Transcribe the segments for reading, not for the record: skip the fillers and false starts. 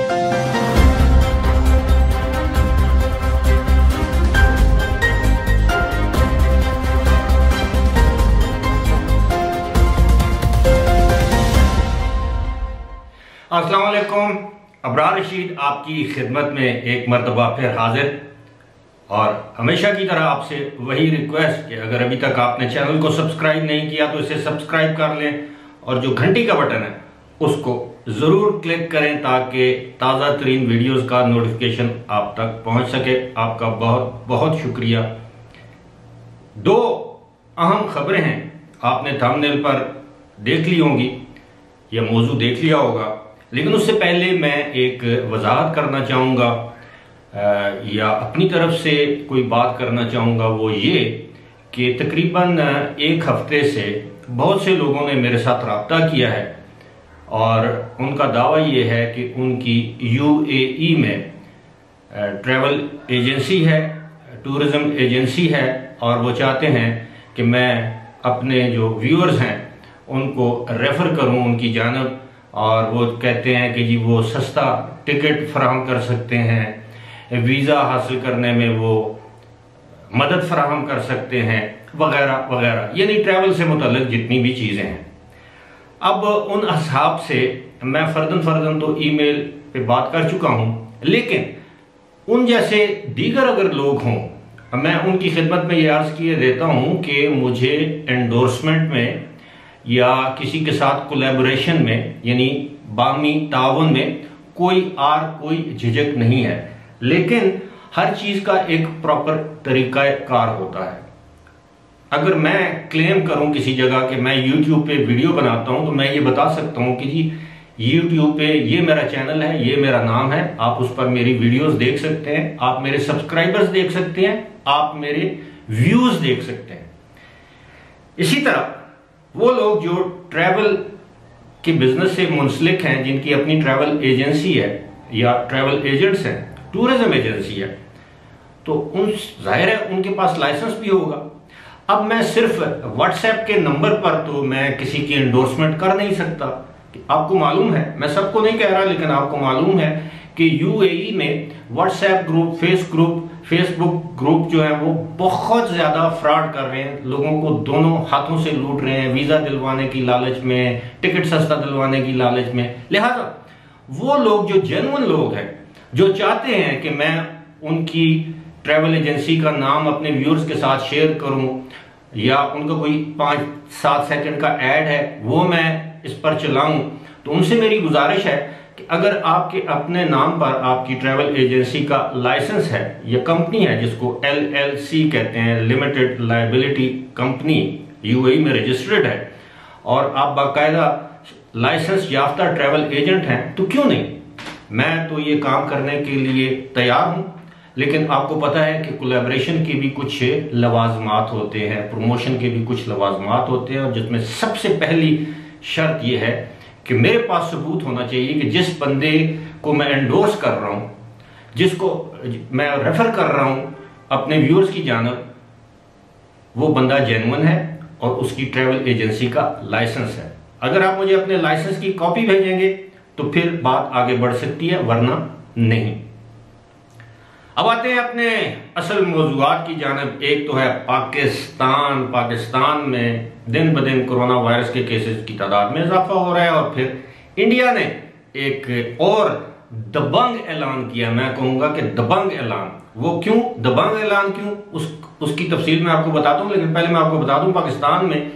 अस्सलाम वालेकुम। अबरार रशीद आपकी खिदमत में एक मरतबा फिर हाजिर, और हमेशा की तरह आपसे वही रिक्वेस्ट कि अगर अभी तक आपने चैनल को सब्सक्राइब नहीं किया तो इसे सब्सक्राइब कर लें और जो घंटी का बटन है उसको ज़रूर क्लिक करें ताकि ताज़ा तरीन वीडियोज़ का नोटिफिकेशन आप तक पहुंच सके। आपका बहुत बहुत शुक्रिया। दो अहम खबरें हैं, आपने थंबनेल पर देख ली होंगी या मौजू देख लिया होगा, लेकिन उससे पहले मैं एक वजाहत करना चाहूँगा या अपनी तरफ से कोई बात करना चाहूँगा। वो ये कि तकरीबन एक हफ्ते से बहुत से लोगों ने मेरे साथ रब्ता किया है और उनका दावा ये है कि उनकी यूएई में ट्रैवल एजेंसी है, टूरिज़्म एजेंसी है, और वो चाहते हैं कि मैं अपने जो व्यूअर्स हैं उनको रेफ़र करूं उनकी जानब, और वो कहते हैं कि जी वो सस्ता टिकट फराहम कर सकते हैं, वीज़ा हासिल करने में वो मदद फराहम कर सकते हैं, वगैरह वगैरह, यानी ट्रैवल से मुतल्लिक जितनी भी चीज़ें हैं। अब उन असहाब से मैं फ़र्दन तो ईमेल पे बात कर चुका हूँ, लेकिन उन जैसे दीगर अगर लोग हों, मैं उनकी खिदमत में ये अर्ज़ किए देता हूँ कि मुझे एंडोर्समेंट में या किसी के साथ कोलैबोरेशन में यानी बामी तावन में कोई झिझक नहीं है, लेकिन हर चीज़ का एक प्रॉपर तरीका कार होता है। अगर मैं क्लेम करूं किसी जगह कि मैं YouTube पे वीडियो बनाता हूं तो मैं ये बता सकता हूं कि जी YouTube पे ये मेरा चैनल है, ये मेरा नाम है, आप उस पर मेरी वीडियोस देख सकते हैं, आप मेरे सब्सक्राइबर्स देख सकते हैं, आप मेरे व्यूज देख सकते हैं। इसी तरह वो लोग जो ट्रैवल के बिजनेस से मुंसलिक हैं, जिनकी अपनी ट्रैवल एजेंसी है या ट्रैवल एजेंट्स हैं, टूरिज्म एजेंसी है, तो उन जाहिर है उनके पास लाइसेंस भी होगा। अब मैं सिर्फ व्हाट्सएप के नंबर पर तो मैं किसी की एंडोर्समेंट कर नहीं सकता। आपको मालूम है, मैं सबको नहीं कह रहा, लेकिन आपको मालूम है कि यूएई में व्हाट्सएप ग्रुप, फेसबुक ग्रुप जो है वो बहुत ज्यादा फ्रॉड कर रहे हैं, लोगों को दोनों हाथों से लूट रहे हैं, वीजा दिलवाने की लालच में, टिकट सस्ता दिलवाने की लालच में। लिहाजा वो लोग जो जेन्युइन लोग हैं, जो चाहते हैं कि मैं उनकी ट्रैवल एजेंसी का नाम अपने व्यूअर्स के साथ शेयर करूं या उनका कोई 5-7 सेकंड का ऐड है वो मैं इस पर चलाऊं, तो उनसे मेरी गुजारिश है कि अगर आपके अपने नाम पर आपकी ट्रैवल एजेंसी का लाइसेंस है या कंपनी है जिसको LLC कहते हैं, लिमिटेड लायबिलिटी कंपनी, यूएई में रजिस्टर्ड है, और आप बाकायदा लाइसेंस याफ्ता ट्रैवल एजेंट हैं, तो क्यों नहीं, मैं तो ये काम करने के लिए तैयार हूं। लेकिन आपको पता है कि कोलैबोरेशन के भी कुछ लवाजमात होते हैं, प्रमोशन के भी कुछ लवाजमात होते हैं, और जिसमें सबसे पहली शर्त यह है कि मेरे पास सबूत होना चाहिए कि जिस बंदे को मैं एंडोर्स कर रहा हूं, जिसको मैं रेफर कर रहा हूं अपने व्यूअर्स की जानब, वो बंदा जेन्युइन है और उसकी ट्रैवल एजेंसी का लाइसेंस है। अगर आप मुझे अपने लाइसेंस की कॉपी भेजेंगे तो फिर बात आगे बढ़ सकती है, वरना नहीं। अब आते हैं अपने असल मौजूआत की जानब। एक तो है पाकिस्तान में दिन ब दिन कोरोना वायरस के केसेस की तादाद में इजाफा हो रहा है, और फिर इंडिया ने एक और दबंग ऐलान किया। मैं कहूंगा कि दबंग ऐलान। वो क्यों दबंग ऐलान क्यों, उसकी तफसील मैं आपको बताता हूं, लेकिन पहले मैं आपको बता दूं पाकिस्तान में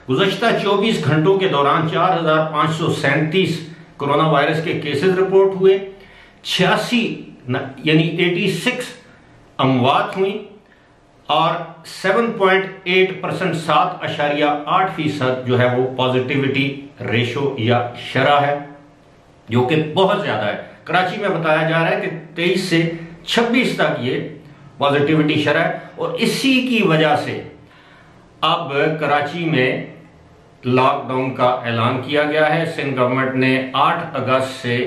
गुज़श्ता 24 घंटों के दौरान 4537 कोरोना वायरस के केसेस रिपोर्ट हुए, 86 यानी 86 अमवात हुई, और 7.8% 7.8% जो है वो पॉजिटिविटी रेशो या शरह है, जो कि बहुत ज्यादा है। कराची में बताया जा रहा है कि 23 से 26 तक ये पॉजिटिविटी शरह है, और इसी की वजह से अब कराची में लॉकडाउन का ऐलान किया गया है। सिंध गवर्नमेंट ने 8 अगस्त से,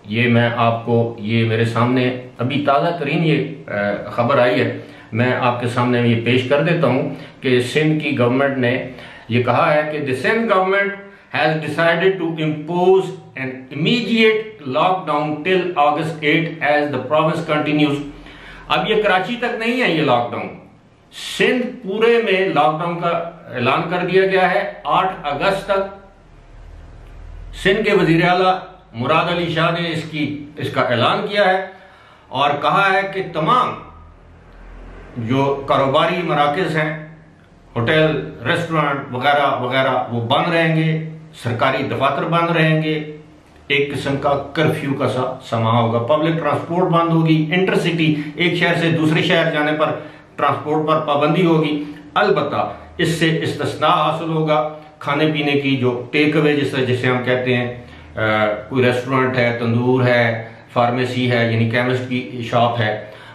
ये मैं आपको, ये मेरे सामने अभी ताज़ा तरीन ये खबर आई है, मैं आपके सामने ये पेश कर देता हूं कि सिंध की गवर्नमेंट ने ये कहा है कि the Sindh government has decided to impose an immediate lockdown till August 8 as the province continues। अब ये कराची तक नहीं है ये लॉकडाउन, सिंध पूरे में लॉकडाउन का ऐलान कर दिया गया है 8 अगस्त तक। सिंध के वजीर आला मुराद अली शाह ने इसका ऐलान किया है और कहा है कि तमाम जो कारोबारी मराकज़ हैं, होटल, रेस्टोरेंट वगैरह वगैरह वो बंद रहेंगे, सरकारी दफातर बंद रहेंगे, एक किस्म का कर्फ्यू का सा समा होगा। पब्लिक ट्रांसपोर्ट बंद होगी, इंटरसिटी एक शहर से दूसरे शहर जाने पर ट्रांसपोर्ट पर पाबंदी होगी। अलबत्ता इससे इस्तिस्ना हासिल होगा, खाने पीने की जो टेक अवे जिसे हम कहते हैं, कोई रेस्टोरेंट है, तंदूर है, फार्मेसी है यानी केमिस्ट की शॉप है,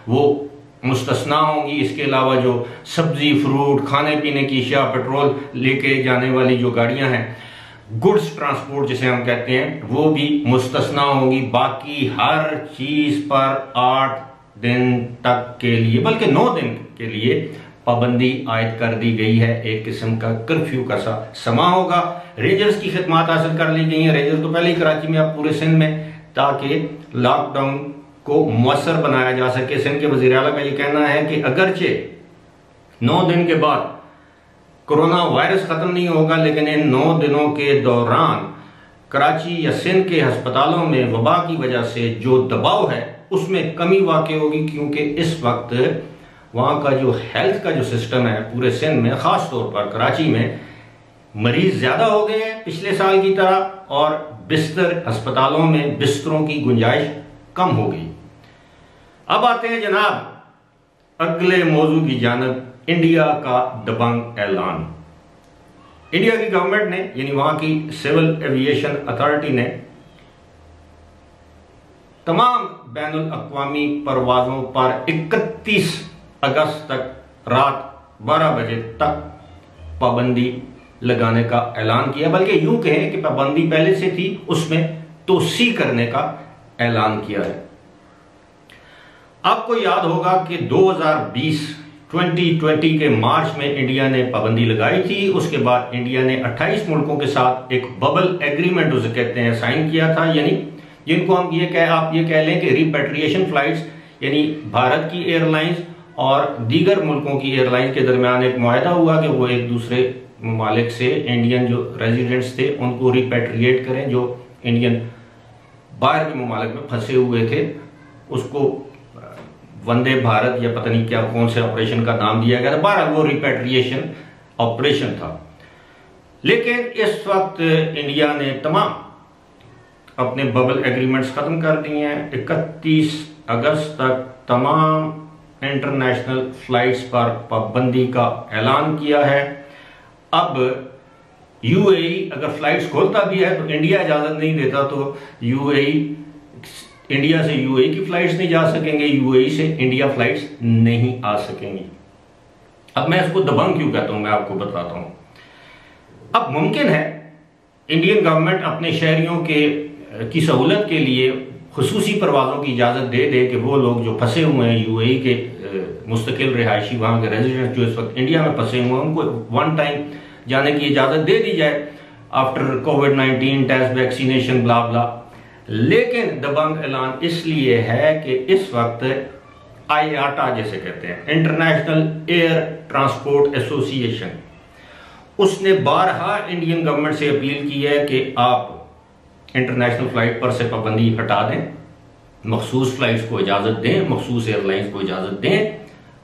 वो मुस्तस्ना होंगी। इसके अलावा जो सब्जी, फ्रूट, खाने पीने की अशिया, पेट्रोल लेके जाने वाली जो गाड़ियां हैं, गुड्स ट्रांसपोर्ट जिसे हम कहते हैं, वो भी मुस्तस्ना होंगी। बाकी हर चीज पर 8 दिन तक के लिए, बल्कि 9 दिन के लिए पाबंदी आयद कर दी गई है। एक किस्म का कर्फ्यू का सा समा होगा। रेंजर्स की खिदमत हासिल कर ली गई है। रेंजर तो पहले ही कराची में, अब पूरे सिंध में, ताकि लॉकडाउन को मुअस्सर बनाया जा सके। सिंध के वजीर आला का यह कहना है कि अगरचे 9 दिन के बाद कोरोना वायरस खत्म नहीं होगा, लेकिन इन 9 दिनों के दौरान कराची या सिंध के अस्पतालों में वबा की वजह से जो दबाव है उसमें कमी वाक़ई होगी, क्योंकि इस वक्त वहां का जो हेल्थ का जो सिस्टम है पूरे सिंध में, खास तौर पर कराची में, मरीज ज्यादा हो गए हैं पिछले साल की तरह, और बिस्तर, अस्पतालों में बिस्तरों की गुंजाइश कम हो गई। अब आते हैं जनाब अगले मौजू की जानब, इंडिया का दबंग ऐलान। इंडिया की गवर्नमेंट ने, यानी वहां की सिविल एविएशन अथॉरिटी ने तमाम बैनुल अक़वामी परवाजों पर 31 अगस्त तक रात 12 बजे तक पाबंदी लगाने का ऐलान किया। बल्कि यूं कहें कि पाबंदी पहले से थी, उसमें तोसी करने का ऐलान किया है। आपको याद होगा कि 2020 के मार्च में इंडिया ने पाबंदी लगाई थी। उसके बाद इंडिया ने 28 मुल्कों के साथ एक बबल एग्रीमेंट उसे कहते हैं साइन किया था, यानी जिनको हम आप ये कह लें कि रिपेट्रिएशन फ्लाइट्स, यानी भारत की एयरलाइंस और दीगर मुल्कों की एयरलाइंस के दरमियान एक मुआहदा हुआ कि वो एक दूसरे ममालिक से इंडियन जो रेजिडेंट्स थे उनको रिपेट्रिएट करें, जो इंडियन बाहर के ममालिक में फंसे हुए थे। उसको वंदे भारत या पता नहीं क्या कौन से ऑपरेशन का नाम दिया गया था, बहरहाल वो रिपेट्रिएशन ऑपरेशन था। लेकिन इस वक्त इंडिया ने तमाम अपने बबल एग्रीमेंट्स खत्म कर दिए हैं। 31 अगस्त तक तमाम इंटरनेशनल फ्लाइट्स पर पाबंदी का ऐलान किया है। अब यूएई अगर फ्लाइट्स खोलता भी है तो इंडिया इजाजत नहीं देता, तो इंडिया से यूएई की फ्लाइट्स नहीं जा सकेंगे, यूएई से इंडिया फ्लाइट्स नहीं आ सकेंगी। अब मैं इसको दबंग क्यों कहता हूं, मैं आपको बताता हूं। अब मुमकिन है इंडियन गवर्नमेंट अपने शहरियों की सहूलत के लिए खुसूसी परवाजों की इजाजत दे दे कि वो लोग जो फंसे हुए हैं यूएई के मुस्तकिल रिहायशी, वहां के रेजिडेंट जो इस वक्त इंडिया में फंसे हुए हैं, उनको वन टाइम जाने की इजाजत दे दी जाए आफ्टर कोविड-19 टेस्ट, वैक्सीनेशन, ब्ला ब्ला। लेकिन दबंग ऐलान इसलिए है कि इस वक्त IATA जैसे कहते हैं, इंटरनेशनल एयर ट्रांसपोर्ट एसोसिएशन, उसने बारहा इंडियन गवर्नमेंट से अपील की है कि आप इंटरनेशनल फ्लाइट पर से पाबंदी हटा दें, मखसूस फ्लाइट्स को इजाजत दें, मखसूस एयरलाइंस को इजाजत दें,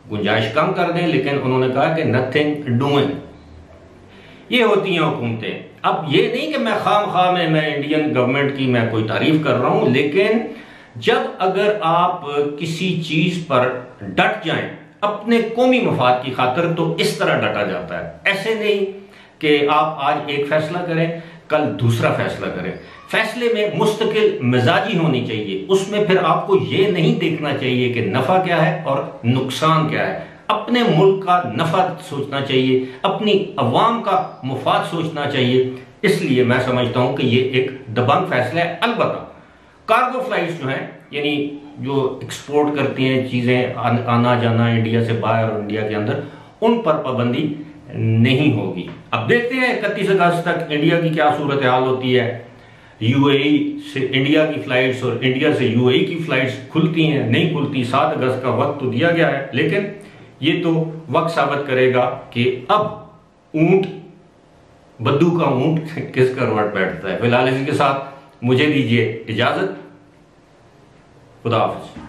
गुंजाइश कम कर दें। लेकिन उन्होंने कहा कि नथिंग डूइंग। ये होती हैं हुकूमतें। अब ये नहीं कि मैं खाम में मैं इंडियन गवर्नमेंट की मैं कोई तारीफ कर रहा हूं, लेकिन जब अगर आप किसी चीज पर डट जाएं अपने कौमी मफाद की खातिर, तो इस तरह डटा जाता है। ऐसे नहीं कि आप आज एक फैसला करें, कल दूसरा फैसला करें। फैसले में मुस्तकिल मिजाजी होनी चाहिए। उसमें फिर आपको ये नहीं देखना चाहिए कि नफा क्या है और नुकसान क्या है। अपने मुल्क का नफा सोचना चाहिए, अपनी अवाम का मुफाद सोचना चाहिए। इसलिए मैं समझता हूं कि ये एक दबंग फैसला है। अलबत्ता कार्गो फ्लाइट्स जो हैं, यानी जो एक्सपोर्ट करती हैं चीजें, आना जाना इंडिया से बाहर और इंडिया के अंदर, उन पर पाबंदी नहीं होगी। अब देखते हैं 31 अगस्त तक इंडिया की क्या सूरत हाल होती है। यूएई से इंडिया की फ्लाइट्स और इंडिया से यूएई की फ्लाइट्स खुलती हैं नहीं खुलती। 7 अगस्त का वक्त तो दिया गया है, लेकिन ये तो वक्त साबित करेगा कि अब ऊंट, बद्दू का ऊंट किस करवट बैठता है। फिलहाल इसी के साथ मुझे दीजिए इजाजत। खुदा हाफिज।